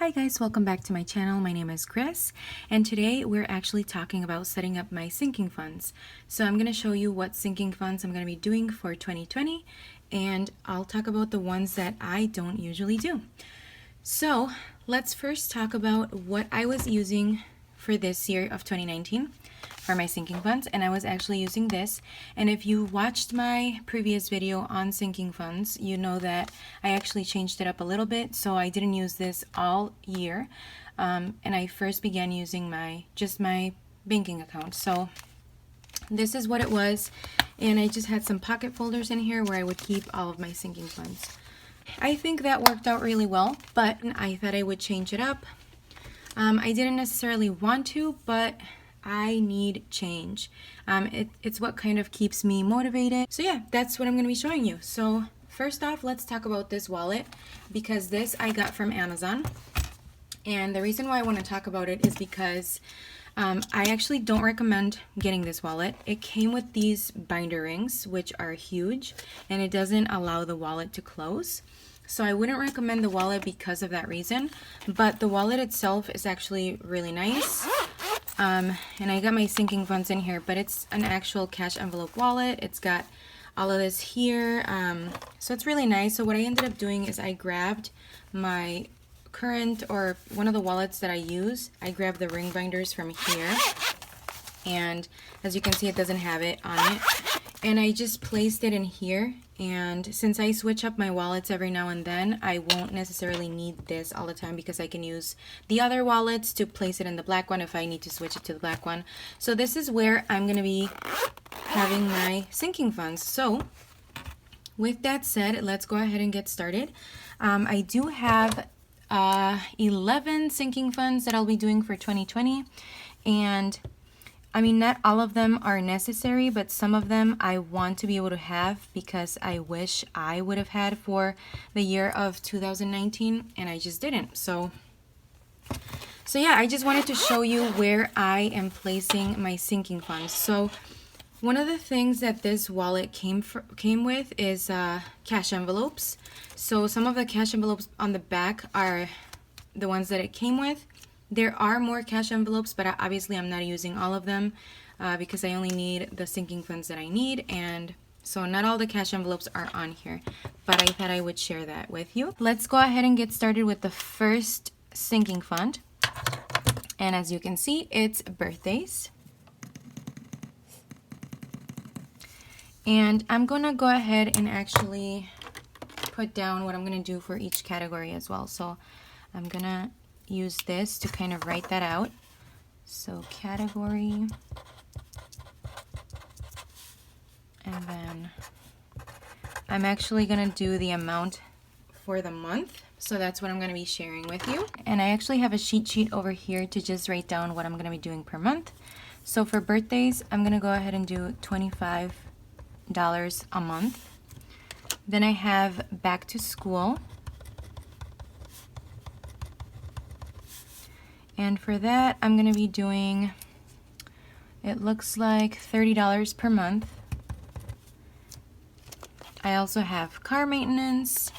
Hi guys, welcome back to my channel. My name is Chris, and today we're actually talking about setting up my sinking funds. So I'm going to show you what sinking funds I'm going to be doing for 2020, and I'll talk about the ones that I don't usually do. So let's first talk about what I was using for this year of 2019 for my sinking funds, and I was actually using this. And if you watched my previous video on sinking funds, you know that I actually changed it up a little bit, so I didn't use this all year, and I first began using my banking account. So this is what it was, and I just had some pocket folders in here where I would keep all of my sinking funds. I think that worked out really well, but I thought I would change it up. I didn't necessarily want to, but I need change. It's what kind of keeps me motivated. So yeah, that's what I'm going to be showing you. So first off, let's talk about this wallet, because this I got from Amazon. And the reason why I want to talk about it is because I actually don't recommend getting this wallet. It came with these binder rings, which are huge, and it doesn't allow the wallet to close. So I wouldn't recommend the wallet because of that reason, but the wallet itself is actually really nice. And I got my sinking funds in here, but it's an actual cash envelope wallet. It's got all of this here, so it's really nice. So what I ended up doing is I grabbed my current, or one of the wallets that I use, I grabbed the ring binders from here, and as you can see, it doesn't have it on it, and I just placed it in here. And since I switch up my wallets every now and then, I won't necessarily need this all the time, because I can use the other wallets to place it in the black one if I need to switch it to the black one. So this is where I'm going to be having my sinking funds. So with that said, let's go ahead and get started. I do have 11 sinking funds that I'll be doing for 2020, and I mean, not all of them are necessary, but some of them I want to be able to have because I wish I would have had for the year of 2019, and I just didn't. So yeah, I just wanted to show you where I am placing my sinking funds. So one of the things that this wallet came with is cash envelopes. So some of the cash envelopes on the back are the ones that it came with. There are more cash envelopes, but obviously I'm not using all of them because I only need the sinking funds that I need, and so not all the cash envelopes are on here, but I thought I would share that with you. Let's go ahead and get started with the first sinking fund, and as you can see, it's birthdays. And I'm gonna go ahead and actually put down what I'm gonna do for each category as well. So I'm gonna use this to kind of write that out. So category, and then I'm actually gonna do the amount for the month. So that's what I'm gonna be sharing with you. And I actually have a cheat sheet over here to just write down what I'm gonna be doing per month. So for birthdays, I'm gonna go ahead and do $25 a month. Then I have back to school. And for that, I'm going to be doing, it looks like $30 per month. I also have car maintenance.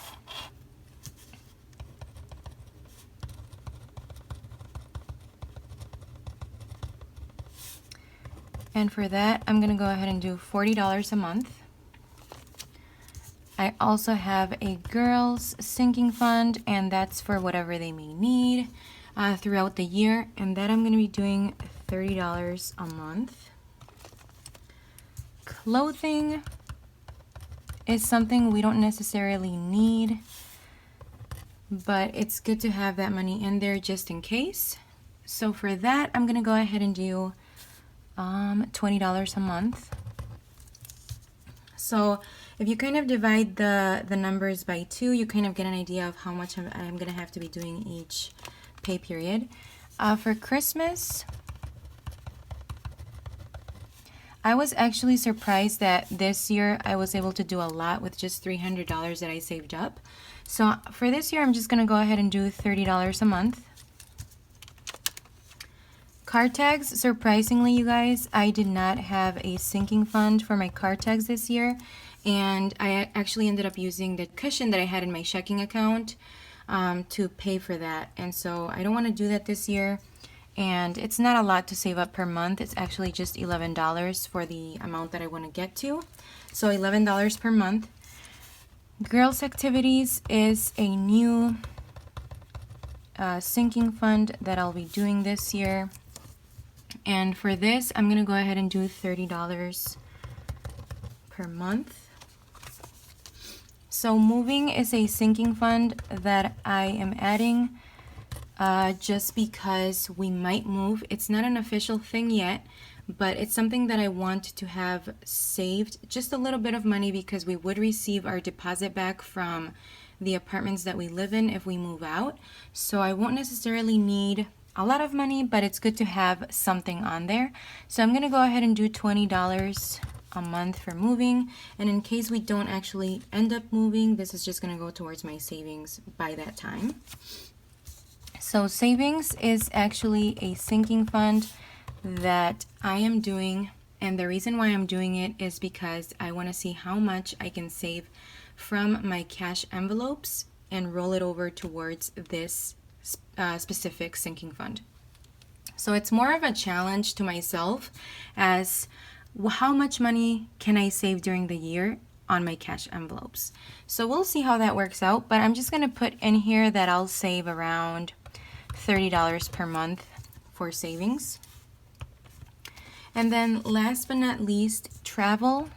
And for that, I'm going to go ahead and do $40 a month. I also have a girls sinking fund, and that's for whatever they may need throughout the year, and that I'm going to be doing $30 a month. Clothing is something we don't necessarily need, but it's good to have that money in there just in case. So for that, I'm going to go ahead and do $20 a month. So if you kind of divide the numbers by 2, you kind of get an idea of how much I'm going to have to be doing each pay period. For Christmas, I was actually surprised that this year I was able to do a lot with just $300 that I saved up. So for this year, I'm just going to go ahead and do $30 a month. Car tags, surprisingly, you guys, I did not have a sinking fund for my car tags this year, and I actually ended up using the cushion that I had in my checking account to pay for that. And so I don't want to do that this year. And it's not a lot to save up per month. It's actually just $11 for the amount that I want to get to. So $11 per month. Girls Activities is a new sinking fund that I'll be doing this year. And for this, I'm going to go ahead and do $30 per month. So moving is a sinking fund that I am adding just because we might move. It's not an official thing yet, but it's something that I want to have saved, just a little bit of money, because we would receive our deposit back from the apartments that we live in if we move out. So I won't necessarily need a lot of money, but it's good to have something on there. So I'm going to go ahead and do $20 a month for moving, and in case we don't actually end up moving, this is just going to go towards my savings by that time. So savings is actually a sinking fund that I am doing, and the reason why I'm doing it is because I want to see how much I can save from my cash envelopes and roll it over towards this specific sinking fund. So it's more of a challenge to myself as how much money can I save during the year on my cash envelopes. So we'll see how that works out, but I'm just going to put in here that I'll save around $30 per month for savings. And then last but not least, travel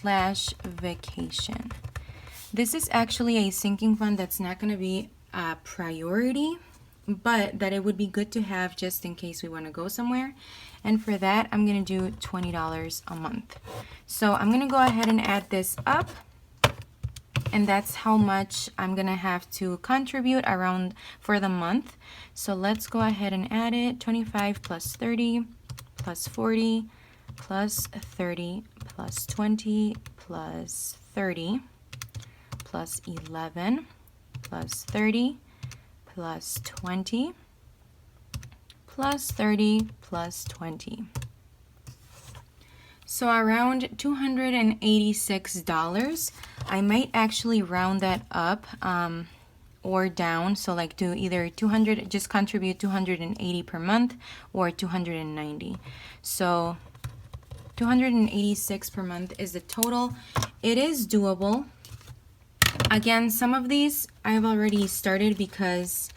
/ vacation. This is actually a sinking fund that's not going to be a priority, but that it would be good to have just in case we want to go somewhere. And for that, I'm going to do $20 a month. So I'm going to go ahead and add this up. And that's how much I'm going to have to contribute around for the month. So let's go ahead and add it. 25 plus 30 plus 40 plus 30 plus 20 plus 30 plus 11 plus 30 plus 20 plus 30 plus 20. So around $286. I might actually round that up or down. So like do either 200, just contribute 280 per month, or 290. So 286 per month is the total. It is doable. Again, some of these I've already started because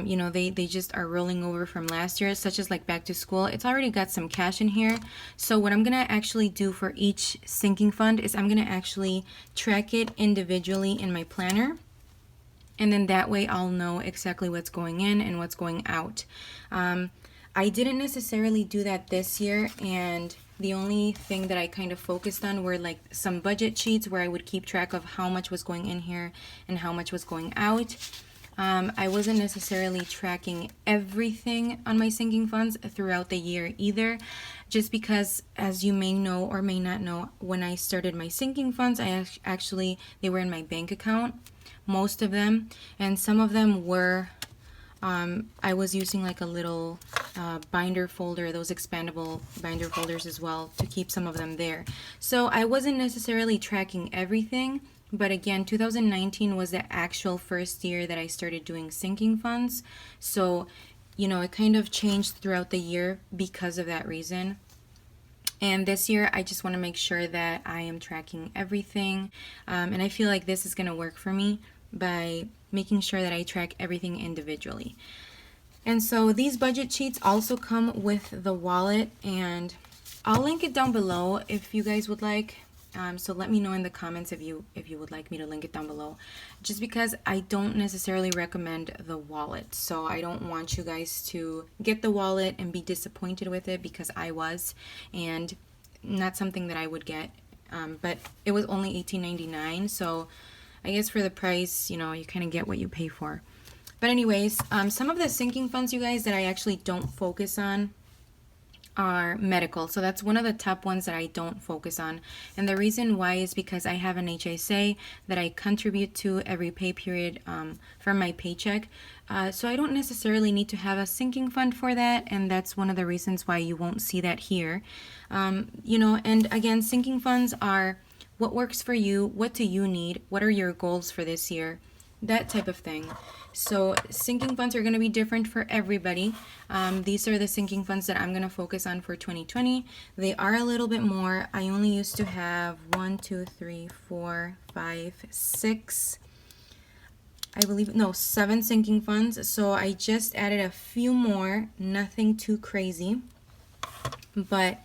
you know, they just are rolling over from last year, such as like back to school. It's already got some cash in here. So what I'm going to actually do for each sinking fund is I'm going to actually track it individually in my planner. And then that way I'll know exactly what's going in and what's going out. I didn't necessarily do that this year, and the only thing that I kind of focused on were like some budget sheets where I would keep track of how much was going in here and how much was going out. I wasn't necessarily tracking everything on my sinking funds throughout the year either, just because, as you may know or may not know, when I started my sinking funds, they were in my bank account, most of them, and some of them were, I was using like a little binder folder, those expandable binder folders as well, to keep some of them there. So I wasn't necessarily tracking everything. But again, 2019 was the actual first year that I started doing sinking funds. So, you know, it kind of changed throughout the year because of that reason. And this year, I just want to make sure that I am tracking everything. And I feel like this is going to work for me by making sure that I track everything individually. And so these budget sheets also come with the wallet, and I'll link it down below if you guys would like. So let me know in the comments if you would like me to link it down below, just because I don't necessarily recommend the wallet. So I don't want you guys to get the wallet and be disappointed with it, because I was, and not something that I would get. But it was only $18.99, so I guess for the price, you know, you kind of get what you pay for. But anyways, some of the sinking funds, you guys, that I actually don't focus on are medical. So that's one of the top ones that I don't focus on. And the reason why is because I have an HSA that I contribute to every pay period from my paycheck. So I don't necessarily need to have a sinking fund for that. And that's one of the reasons why you won't see that here. You know, and again, sinking funds are what works for you, what do you need, what are your goals for this year, that type of thing. So sinking funds are going to be different for everybody. These are the sinking funds that I'm going to focus on for 2020. They are a little bit more. I only used to have 1, 2, 3, 4, 5, 6, I believe, no, 7 sinking funds. So I just added a few more, nothing too crazy. But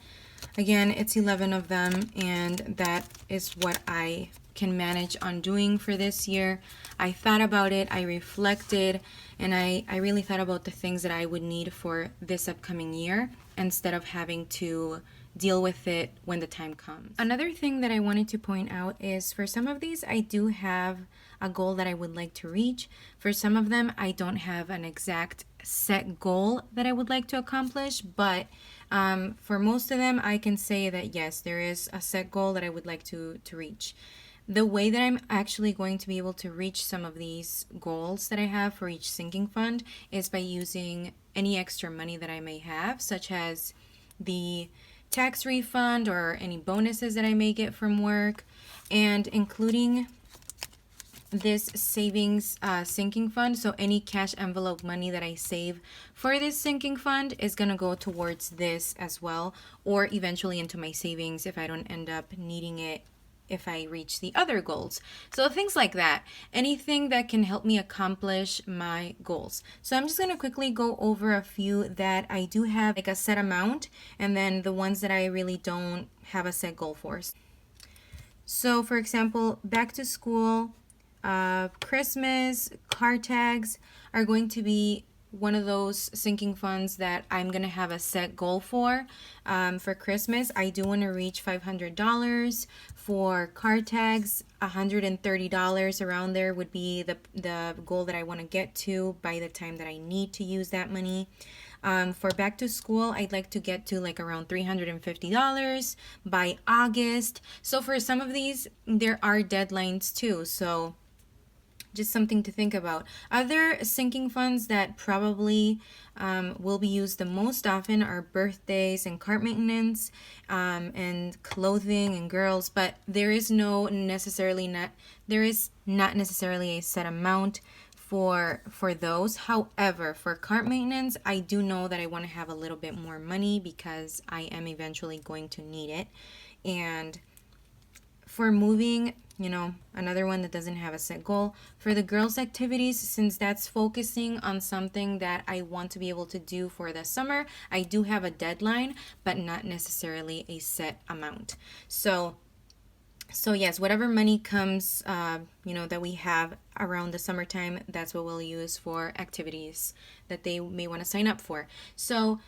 again, it's 11 of them, and that is what I can manage on doing for this year. I thought about it, I reflected, and I really thought about the things that I would need for this upcoming year instead of having to deal with it when the time comes. Another thing that I wanted to point out is for some of these, I do have a goal that I would like to reach. For some of them, I don't have an exact set goal that I would like to accomplish, but for most of them, I can say that yes, there is a set goal that I would like to reach. The way that I'm actually going to be able to reach some of these goals that I have for each sinking fund is by using any extra money that I may have, such as the tax refund or any bonuses that I may get from work, and including this savings sinking fund. So any cash envelope money that I save for this sinking fund is going to go towards this as well, or eventually into my savings if I don't end up needing it if I reach the other goals. So things like that, anything that can help me accomplish my goals. So I'm just going to quickly go over a few that I do have like a set amount, and then the ones that I really don't have a set goal for. So for example, back to school, Christmas, car tags are going to be one of those sinking funds that I'm going to have a set goal for. For Christmas, I do want to reach $500. For car tags, $130 around there would be the goal that I want to get to by the time that I need to use that money. For back to school, I'd like to get to like around $350 by August. So for some of these, there are deadlines too. So just something to think about. Other sinking funds that probably will be used the most often are birthdays and car maintenance, and clothing and girls, but there is not necessarily a set amount for those. However, for car maintenance, I do know that I want to have a little bit more money because I am eventually going to need it. And for moving, another one that doesn't have a set goal. For the girls' activities, since that's focusing on something that I want to be able to do for the summer, I do have a deadline, but not necessarily a set amount. So yes, whatever money comes, that we have around the summertime, that's what we'll use for activities that they may want to sign up for. So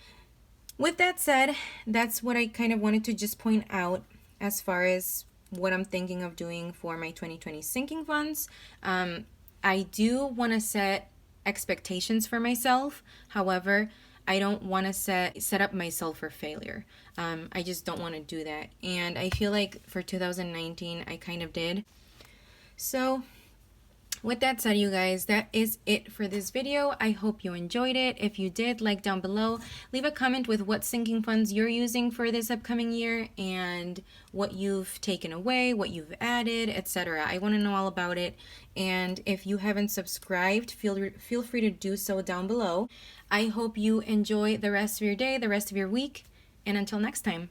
with that said, that's what I kind of wanted to just point out as far as what I'm thinking of doing for my 2020 sinking funds. I do want to set expectations for myself. However, I don't want to set up myself for failure. I just don't want to do that. And I feel like for 2019, I kind of did. So with that said, you guys, that is it for this video. I hope you enjoyed it. If you did, like down below, leave a comment with what sinking funds you're using for this upcoming year and what you've taken away, what you've added, etc. I want to know all about it. And if you haven't subscribed, feel free to do so down below. I hope you enjoy the rest of your day, the rest of your week, and until next time.